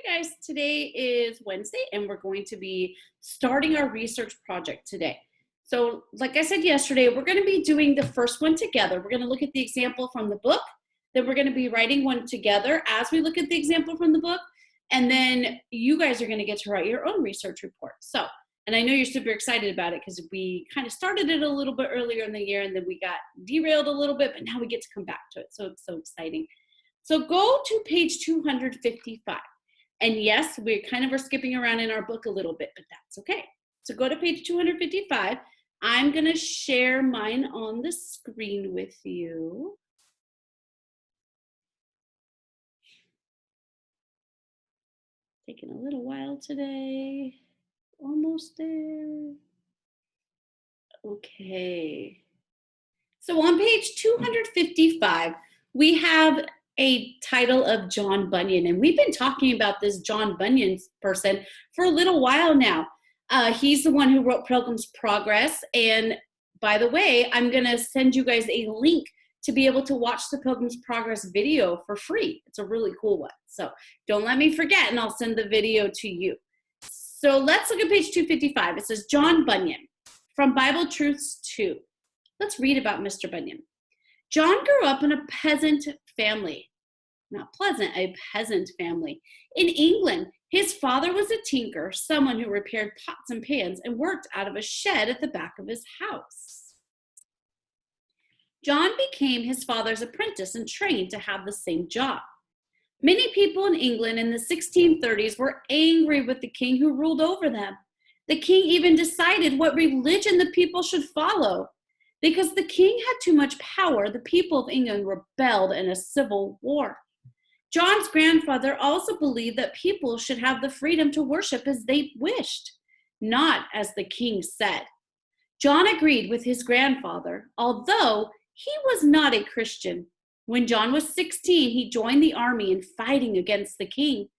Hi guys, today is Wednesday and we're going to be starting our research project today. So like I said yesterday, we're going to be doing the first one together. We're going to look at the example from the book, then we're going to be writing one together as we look at the example from the book, and then you guys are going to get to write your own research report. And I know you're super excited about it because we kind of started it a little bit earlier in the year and then we got derailed a little bit, but now we get to come back to it. So it's so exciting. So go to page 255. And yes, we kind of are skipping around in our book a little bit, but that's okay. So go to page 255. I'm going to share mine on the screen with you. Taking a little while today. Almost there. Okay. So on page 255, we have a title of John Bunyan, and we've been talking about this John Bunyan person for a little while now. He's the one who wrote Pilgrim's Progress, and by the way, I'm going to send you guys a link to be able to watch the Pilgrim's Progress video for free. It's a really cool one, so don't let me forget, and I'll send the video to you. So let's look at page 255. It says, John Bunyan, from Bible Truths 2. Let's read about Mr. Bunyan. John grew up in a peasant family. Not pleasant, a peasant family. In England, his father was a tinker, someone who repaired pots and pans and worked out of a shed at the back of his house. John became his father's apprentice and trained to have the same job. Many people in England in the 1630s were angry with the king who ruled over them. The king even decided what religion the people should follow. Because the king had too much power, the people of England rebelled in a civil war. John's grandfather also believed that people should have the freedom to worship as they wished, not as the king said. John agreed with his grandfather, although he was not a Christian. When John was 16, he joined the army in fighting against the king.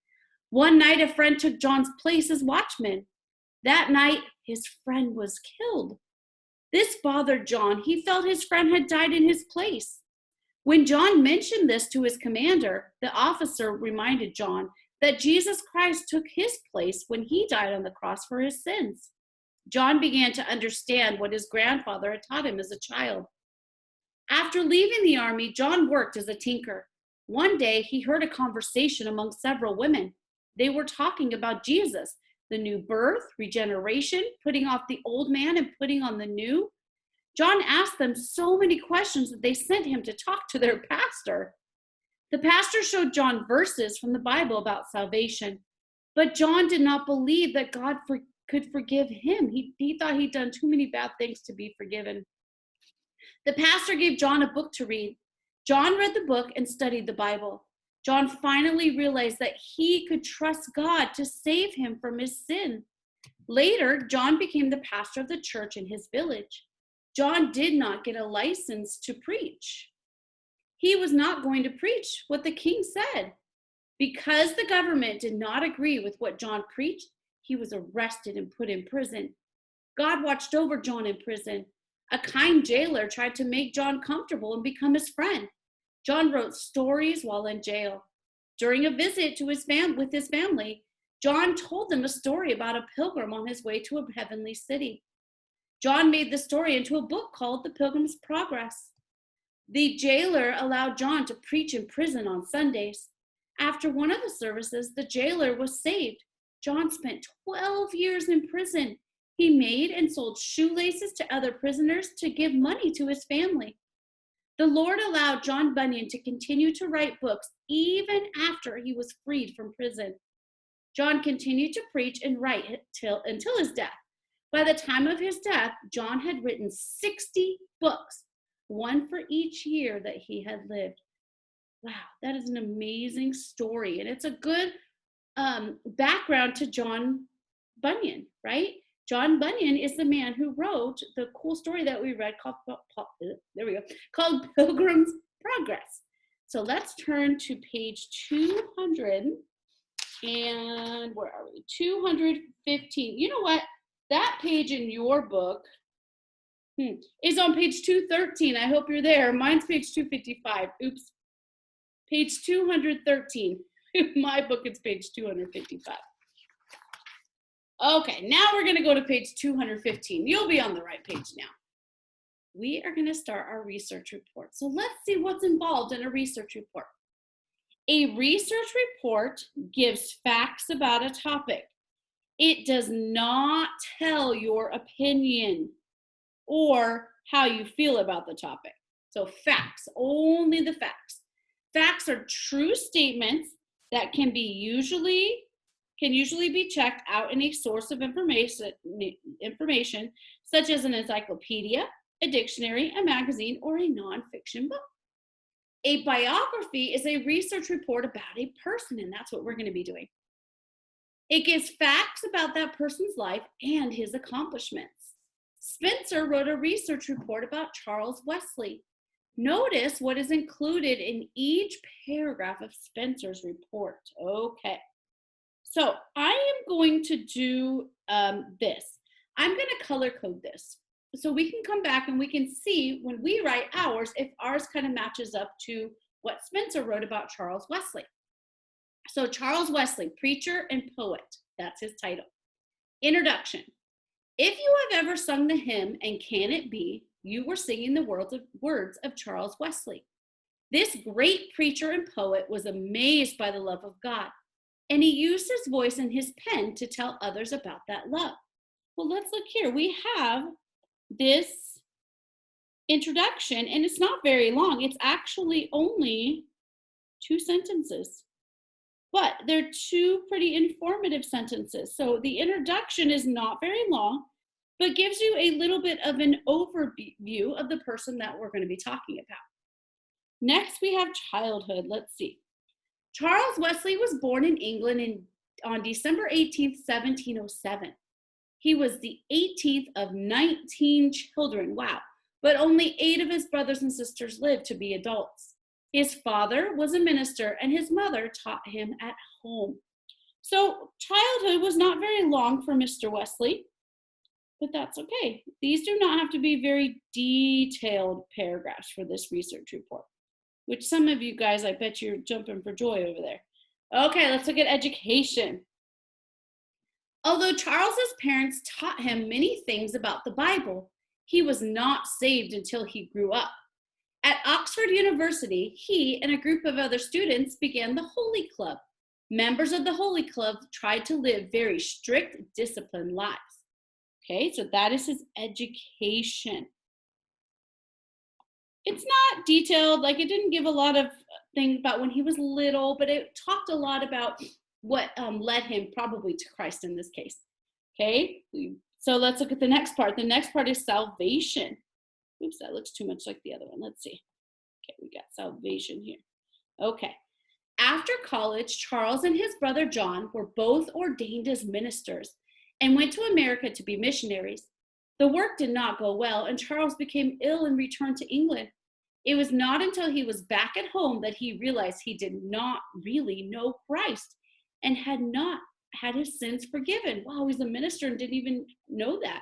One night, a friend took John's place as watchman. That night, his friend was killed. This bothered John. He felt his friend had died in his place. When John mentioned this to his commander, the officer reminded John that Jesus Christ took his place when he died on the cross for his sins. John began to understand what his grandfather had taught him as a child. After leaving the army, John worked as a tinker. One day, he heard a conversation among several women. They were talking about Jesus, the new birth, regeneration, putting off the old man and putting on the new. John asked them so many questions that they sent him to talk to their pastor. The pastor showed John verses from the Bible about salvation, but John did not believe that God could forgive him. He thought he'd done too many bad things to be forgiven. The pastor gave John a book to read. John read the book and studied the Bible. John finally realized that he could trust God to save him from his sin. Later, John became the pastor of the church in his village. John did not get a license to preach. He was not going to preach what the king said. Because the government did not agree with what John preached, he was arrested and put in prison. God watched over John in prison. A kind jailer tried to make John comfortable and become his friend. John wrote stories while in jail. During a visit to with his family, John told them a story about a pilgrim on his way to a heavenly city. John made the story into a book called The Pilgrim's Progress. The jailer allowed John to preach in prison on Sundays. After one of the services, the jailer was saved. John spent 12 years in prison. He made and sold shoelaces to other prisoners to give money to his family. The Lord allowed John Bunyan to continue to write books even after he was freed from prison. John continued to preach and write until his death. By the time of his death, John had written 60 books, one for each year that he had lived. Wow, that is an amazing story. And it's a good background to John Bunyan, right? John Bunyan is the man who wrote the cool story that we read called Pilgrim's Progress. So let's turn to page 200 and where are we? 215. You know what? That page in your book is on page 213. I hope you're there. Mine's page 255. Oops. Page 213. In my book, it's page 255. Okay, now we're going to go to page 215. You'll be on the right page now. We are going to start our research report. So let's see what's involved in a research report. A research report gives facts about a topic. It does not tell your opinion or how you feel about the topic. So facts, only the facts. Facts are true statements that can usually be checked out in a source of information such as an encyclopedia, a dictionary, a magazine, or a nonfiction book. A biography is a research report about a person, and that's what we're going to be doing. It gives facts about that person's life and his accomplishments. Spencer wrote a research report about Charles Wesley. Notice what is included in each paragraph of Spencer's report. Okay, so I am going to do this. I'm going to color code this so we can come back and we can see when we write ours if ours kind of matches up to what Spencer wrote about Charles Wesley. So Charles Wesley, preacher and poet, that's his title. Introduction. If you have ever sung the hymn, And Can It Be, you were singing the words of Charles Wesley. This great preacher and poet was amazed by the love of God, and he used his voice and his pen to tell others about that love. Well, let's look here. We have this introduction, and it's not very long. It's actually only 2 sentences, but they're 2 pretty informative sentences. So the introduction is not very long, but gives you a little bit of an overview of the person that we're going to be talking about. Next, we have childhood. Let's see. Charles Wesley was born in England on December 18th, 1707. He was the 18th of 19 children, wow, but only 8 of his brothers and sisters lived to be adults. His father was a minister and his mother taught him at home. So childhood was not very long for Mr. Wesley, but that's okay. These do not have to be very detailed paragraphs for this research report, which some of you guys, I bet you're jumping for joy over there. Okay, let's look at education. Although Charles's parents taught him many things about the Bible, he was not saved until he grew up. At Oxford University, he and a group of other students began the Holy Club. Members of the Holy Club tried to live very strict, disciplined lives. Okay, so that is his education. It's not detailed, like it didn't give a lot of things about when he was little, but it talked a lot about what led him probably to Christ in this case. Okay, so let's look at the next part. The next part is salvation. Oops, that looks too much like the other one. Let's see. Okay, we got salvation here. Okay. After college, Charles and his brother John were both ordained as ministers and went to America to be missionaries. The work did not go well, and Charles became ill and returned to England. It was not until he was back at home that he realized he did not really know Christ and had not had his sins forgiven. Wow, he's a minister and didn't even know that.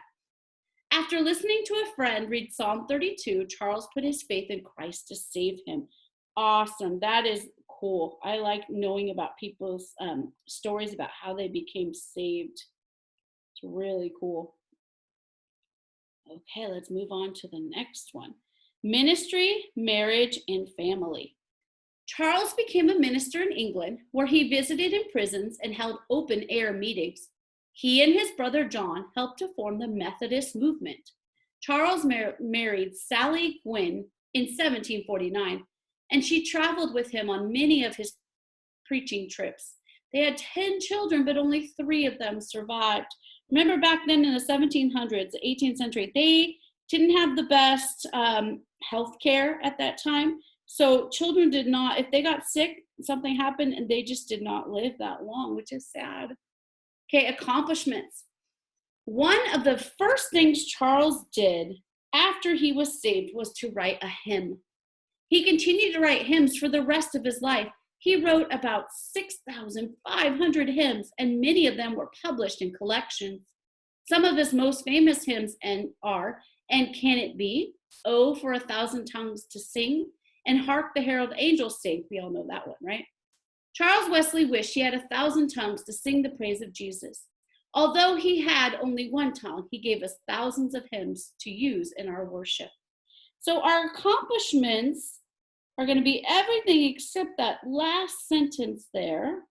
After listening to a friend read Psalm 32, Charles put his faith in Christ to save him. Awesome. That is cool. I like knowing about people's stories about how they became saved. It's really cool. Okay, let's move on to the next one. Ministry, marriage, and family. Charles became a minister in England, where he visited in prisons and held open-air meetings. He and his brother John helped to form the Methodist movement. Charles married Sally Gwynn in 1749, and she traveled with him on many of his preaching trips. They had 10 children, but only 3 of them survived. Remember back then in the 1700s, the 18th century, they didn't have the best health care at that time. So children did not, if they got sick, something happened, and they just did not live that long, which is sad. Okay, accomplishments. One of the first things Charles did after he was saved was to write a hymn. He continued to write hymns for the rest of his life. He wrote about 6,500 hymns, and many of them were published in collections. Some of his most famous hymns are, And Can It Be? Oh, for 1,000 tongues to sing, and Hark the Herald Angels Sing. We all know that one, right? Charles Wesley wished he had 1,000 tongues to sing the praise of Jesus. Although he had only one tongue, he gave us thousands of hymns to use in our worship. So our accomplishments are going to be everything except that last sentence there.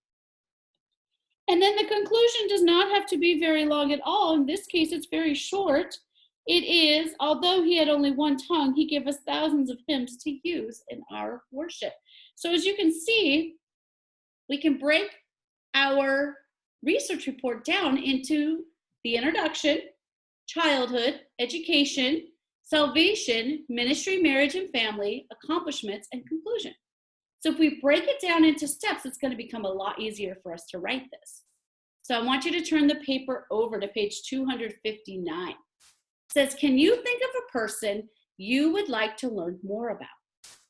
And then the conclusion does not have to be very long at all. In this case, it's very short. It is, although he had only one tongue, he gave us thousands of hymns to use in our worship. So as you can see, we can break our research report down into the introduction, childhood, education, salvation, ministry, marriage, and family, accomplishments, and conclusion. So if we break it down into steps, it's going to become a lot easier for us to write this. So I want you to turn the paper over to page 259. It says, can you think of a person you would like to learn more about?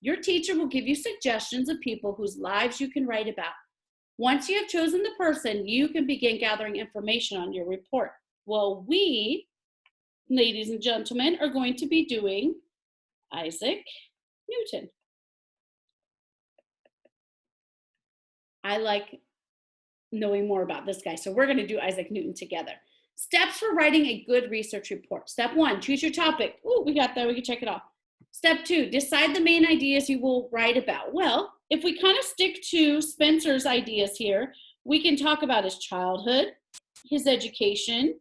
Your teacher will give you suggestions of people whose lives you can write about. Once you have chosen the person, you can begin gathering information on your report. Well, we, ladies and gentlemen, are going to be doing Isaac Newton. I like knowing more about this guy, so we're going to do Isaac Newton together. Steps for writing a good research report. Step 1, choose your topic. Oh, we got that. We can check it off. Step 2, decide the main ideas you will write about. Well, if we kind of stick to Spencer's ideas here, we can talk about his childhood, his education,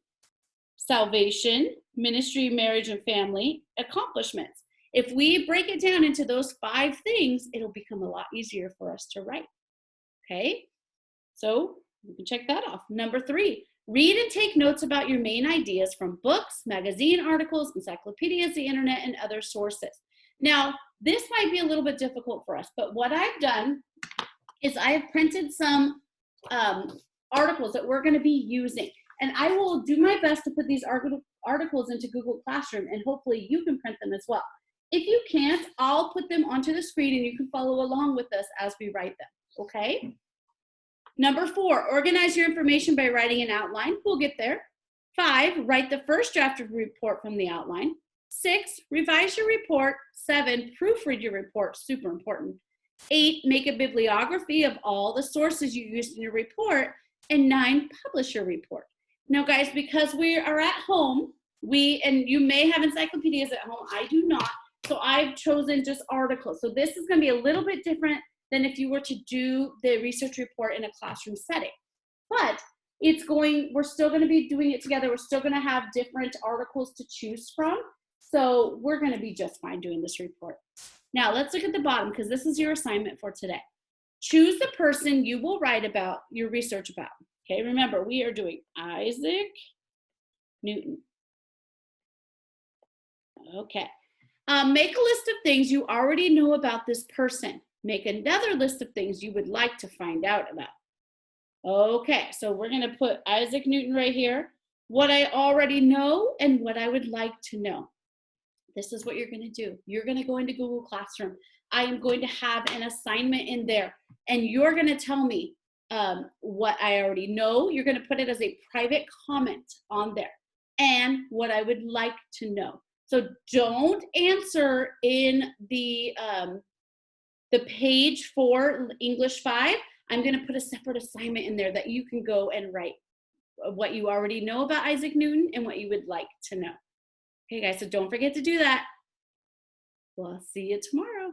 salvation, ministry, marriage, and family, accomplishments. If we break it down into those 5 things, it'll become a lot easier for us to write. Okay, so we can check that off. Number 3, read and take notes about your main ideas from books, magazine articles, encyclopedias, the internet, and other sources. Now, this might be a little bit difficult for us, but what I've done is I have printed some articles that we're going to be using. And I will do my best to put these articles into Google Classroom, and hopefully you can print them as well. If you can't, I'll put them onto the screen and you can follow along with us as we write them, okay? Number 4, organize your information by writing an outline. We'll get there. 5, write the first draft of a report from the outline. 6, revise your report. 7, proofread your report, super important. 8, make a bibliography of all the sources you used in your report. And 9, publish your report. Now guys, because we are at home, and you may have encyclopedias at home, I do not, so I've chosen just articles. So this is gonna be a little bit different than if you were to do the research report in a classroom setting. But we're still gonna be doing it together. We're still gonna have different articles to choose from. So we're gonna be just fine doing this report. Now let's look at the bottom, because this is your assignment for today. Choose the person you will write about your research about. Okay, remember, we are doing Isaac Newton. Okay, make a list of things you already know about this person. Make another list of things you would like to find out about. Okay, so we're gonna put Isaac Newton right here, what I already know and what I would like to know. This is what you're gonna do. You're gonna go into Google Classroom. I am going to have an assignment in there, and you're gonna tell me what I already know. You're gonna put it as a private comment on there, and what I would like to know. So don't answer in the page for English 5. I'm gonna put a separate assignment in there that you can go and write what you already know about Isaac Newton and what you would like to know. Okay guys, so don't forget to do that. Well, I'll see you tomorrow.